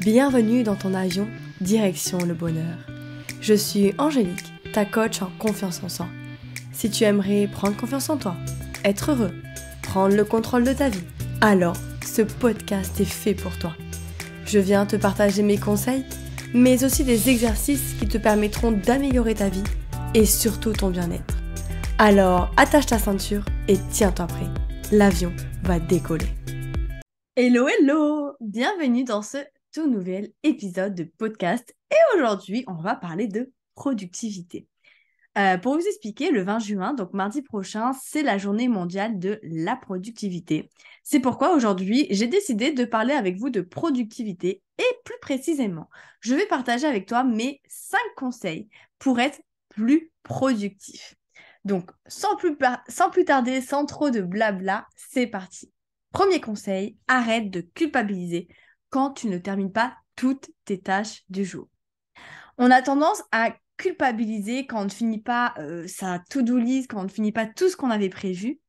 Bienvenue dans ton avion, direction le bonheur. Je suis Angélique, ta coach en confiance en soi. Si tu aimerais prendre confiance en toi, être heureux, prendre le contrôle de ta vie, alors ce podcast est fait pour toi. Je viens te partager mes conseils, mais aussi des exercices qui te permettront d'améliorer ta vie et surtout ton bien-être. Alors attache ta ceinture et tiens-toi prêt, l'avion va décoller. Hello, hello! Bienvenue dans ce tout nouvel épisode de podcast et aujourd'hui on va parler de productivité. Pour vous expliquer, le 20 juin, donc mardi prochain, c'est la journée mondiale de la productivité. C'est pourquoi aujourd'hui, j'ai décidé de parler avec vous de productivité et plus précisément, je vais partager avec toi mes 5 conseils pour être plus productif. Donc, sans plus tarder, sans trop de blabla, c'est parti. Premier conseil, arrête de culpabiliser quand tu ne termines pas toutes tes tâches du jour. On a tendance à culpabiliser quand on ne finit pas sa to-do list, quand on ne finit pas tout ce qu'on avait prévu.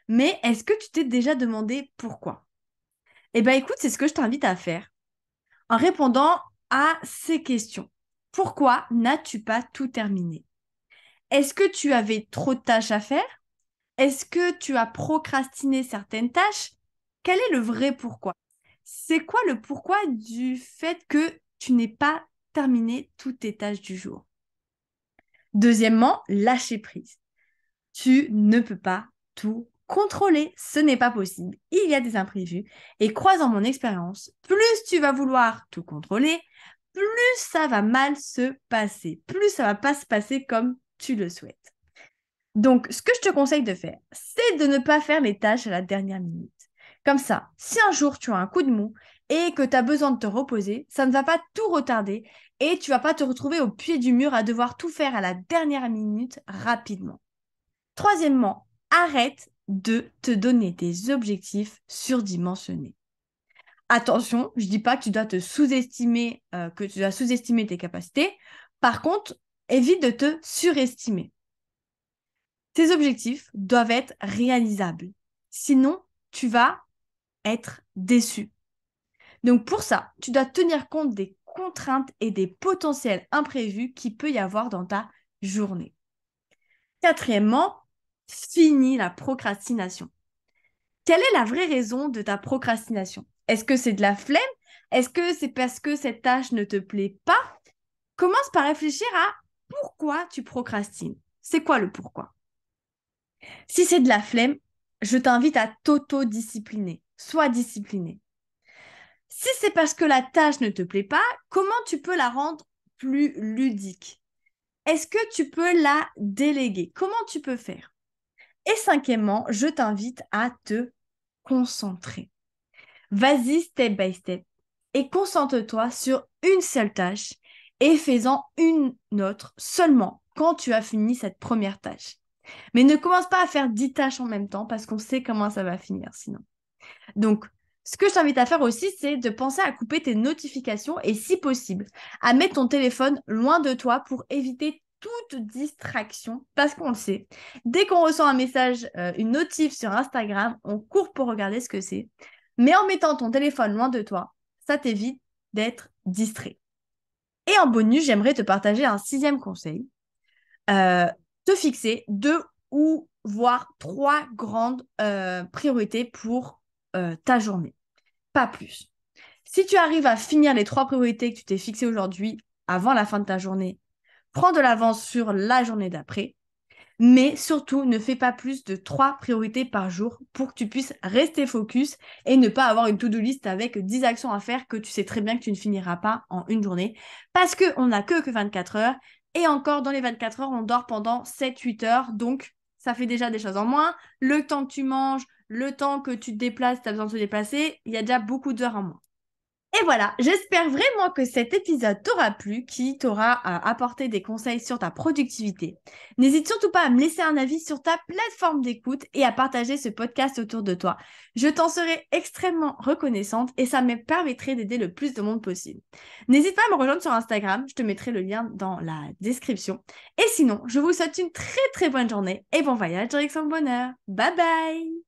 Mais est-ce que tu t'es déjà demandé pourquoi? Eh bien écoute, c'est ce que je t'invite à faire en répondant à ces questions. Pourquoi n'as-tu pas tout terminé? Est-ce que tu avais trop de tâches à faire? Est-ce que tu as procrastiné certaines tâches? Quel est le vrai pourquoi? C'est quoi le pourquoi du fait que tu n'aies pas terminé toutes tes tâches du jour? Deuxièmement, lâcher prise. Tu ne peux pas tout contrôler. Ce n'est pas possible. Il y a des imprévus. Et croisant mon expérience, plus tu vas vouloir tout contrôler, plus ça va mal se passer. Plus ça va pas se passer comme tu le souhaites. Donc, ce que je te conseille de faire, c'est de ne pas faire les tâches à la dernière minute. Comme ça, si un jour tu as un coup de mou et que tu as besoin de te reposer, ça ne va pas tout retarder et tu vas pas te retrouver au pied du mur à devoir tout faire à la dernière minute rapidement. Troisièmement, arrête de te donner des objectifs surdimensionnés. Attention, je ne dis pas que tu dois te sous-estimer, que tu dois sous-estimer tes capacités. Par contre, évite de te surestimer. Tes objectifs doivent être réalisables. Sinon, tu vas être déçu. Donc pour ça, tu dois tenir compte des contraintes et des potentiels imprévus qu'il peut y avoir dans ta journée. Quatrièmement, finis la procrastination. Quelle est la vraie raison de ta procrastination? Est-ce que c'est de la flemme? Est-ce que c'est parce que cette tâche ne te plaît pas? Commence par réfléchir à pourquoi tu procrastines. C'est quoi le pourquoi? Si c'est de la flemme, je t'invite à t'auto-discipliner. Sois discipliné. Si c'est parce que la tâche ne te plaît pas, comment tu peux la rendre plus ludique? Est-ce que tu peux la déléguer? Comment tu peux faire? Et cinquièmement, je t'invite à te concentrer. Vas-y step by step et concentre-toi sur une seule tâche et fais-en une autre seulement quand tu as fini cette première tâche. Mais ne commence pas à faire 10 tâches en même temps parce qu'on sait comment ça va finir sinon. Donc, ce que je t'invite à faire aussi, c'est de penser à couper tes notifications et si possible, à mettre ton téléphone loin de toi pour éviter toute distraction parce qu'on le sait. Dès qu'on reçoit un message, une notif sur Instagram, on court pour regarder ce que c'est. Mais en mettant ton téléphone loin de toi, ça t'évite d'être distrait. Et en bonus, j'aimerais te partager un 6e conseil. Te fixer 2 ou voire 3 grandes priorités pour ta journée. Pas plus. Si tu arrives à finir les 3 priorités que tu t'es fixées aujourd'hui avant la fin de ta journée, prends de l'avance sur la journée d'après. Mais surtout, ne fais pas plus de 3 priorités par jour pour que tu puisses rester focus et ne pas avoir une to-do list avec 10 actions à faire que tu sais très bien que tu ne finiras pas en une journée. Parce qu'on n'a que 24 heures. Et encore, dans les 24 heures, on dort pendant 7-8 heures. Donc, ça fait déjà des choses en moins. Le temps que tu manges, le temps que tu te déplaces, tu as besoin de te déplacer, il y a déjà beaucoup d'heures en moins. Et voilà, j'espère vraiment que cet épisode t'aura plu, qui t'aura apporté des conseils sur ta productivité. N'hésite surtout pas à me laisser un avis sur ta plateforme d'écoute et à partager ce podcast autour de toi. Je t'en serai extrêmement reconnaissante et ça me permettrait d'aider le plus de monde possible. N'hésite pas à me rejoindre sur Instagram, je te mettrai le lien dans la description. Et sinon, je vous souhaite une très très bonne journée et bon voyage direction le bonheur. Bye bye!